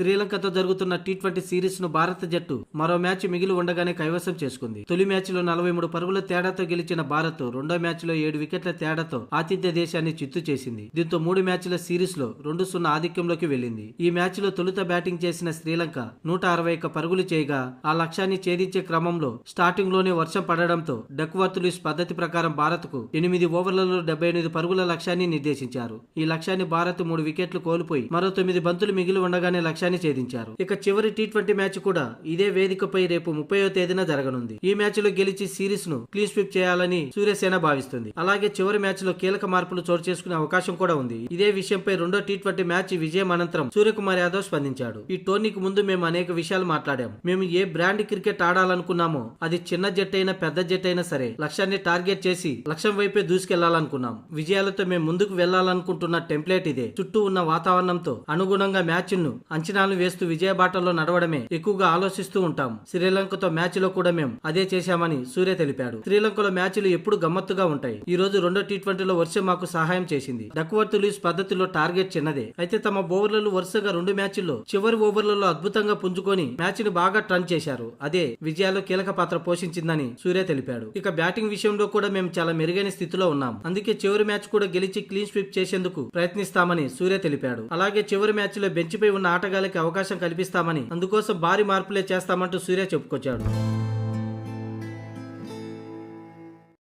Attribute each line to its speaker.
Speaker 1: శ్రీలంకతో జరుగుతున్న T20 series ను భారత జట్టు మరో మ్యాచ్ మిగిలి ఉండగానే కైవసం చేసుకుంది. తొలి మ్యాచ్ లో 43 పరుగుల తేడాతో గెలిచిన భారత్ రెండో మ్యాచ్ లో 7 వికెట్ల తేడాతో ఆతిథ్య దేశాన్ని చిత్తు చేసింది. దీంతో 3 మ్యాచ్ల సిరీస్ లో 2-0 ఆధిక్యంలోకి వెళ్లింది. ఈ మ్యాచ్ లో తొలుత బ్యాటింగ్ చేసిన శ్రీలంక 161 పరుగులు చేయగా ఆ లక్ష్యాన్ని ఛేదించే క్రమంలో స్టార్టింగ్ లోనే వర్షం పడడంతో డక్వర్త్ లూయిస్ పద్ధతి ప్రకారం భారత్ కు 8 ఓవర్లలో 78 పరుగుల లక్ష్యాన్ని నిర్దేశించారు. ఈ లక్ష్యాన్ని భారత్ 3 వికెట్లు కోల్పోయి మరో 9 బంతులు మిగిలి ఉండగానే లక్ష్యాన్ని ఛేదించారు. ఇక చివరి టీ20 మ్యాచ్ కూడా ఇదే వేదికపై రేపు 30వ తేదీన జరగనుంది. ఈ మ్యాచ్ లో గెలిచి సిరీస్ ను క్లీన్ స్వీప్ చేయాలని సూర్యసేన భావిస్తుంది. అలాగే చివరి మ్యాచ్ లో కీలక మార్పులు చోటు చేసుకునే అవకాశం కూడా ఉంది. ఇదే విషయంపై రెండో టీ20 మ్యాచ్ విజయం అనంతరం సూర్యకుమార్ యాదవ్ స్పందించాడు. ఈ టోర్నీకి ముందు మేము అనేక విషయాలు మాట్లాడాం. మేము ఏ బ్రాండ్ క్రికెట్ ఆడాలనుకున్నామో అది చిన్న జట్టు అయినా పెద్ద జట్టు అయినా సరే లక్ష్యాన్ని టార్గెట్ చేసి లక్ష్యం వైపే దూసుకెళ్లాలనుకున్నాం. విజయాలతో మేము ముందుకు వెళ్లాలనుకుంటున్న టెంప్లెట్ ఇదే. చుట్టూ ఉన్న వాతావరణంతో అనుగుణంగా మ్యాచ్ ను అంచనాలు వేస్తూ విజయ బాటలో నడవడమే ఎక్కువగా ఆలోచిస్తూ ఉంటాం. శ్రీలంకతో మ్యాచ్ లో కూడా మేము అదే చేశామని సూర్య తెలిపాడు. శ్రీలంకలో మ్యాచ్లు ఎప్పుడు గమ్మత్తుగా ఉంటాయి. ఈ రోజు రెండో టీ20లో వర్షం మాకు సహాయం చేసింది. డక్వర్త్ లూయిస్ పద్ధతిలో టార్గెట్ చిన్నదే. అయితే తమ బౌలర్లు వరుసగా 2 మ్యాచ్ల్లో చివరి ఓవర్లలో అద్భుతంగా పుంజుకొని మ్యాచ్ ని బాగా టర్న్ చేశారు. అదే విజయాల్లో కీలక పాత్ర పోషించిందని సూర్య తెలిపాడు. ఇక బ్యాటింగ్ విషయంలో కూడా మేము చాలా మెరుగైన స్థితిలో ఉన్నాం. అందుకే చివరి మ్యాచ్ కూడా గెలిచి క్లీన్ స్వీప్ చేసేందుకు ప్రయత్నిస్తామని సూర్య తెలిపాడు. అలాగే చివరి మ్యాచ్ లో బెంచ్ పై ఉన్న ఆటగాళ్లకి అవకాశం కల్పిస్తామని, అందుకోసం భారీ మార్పులే చేస్తామంటూ సూర్య చెప్పుకొచ్చాడు.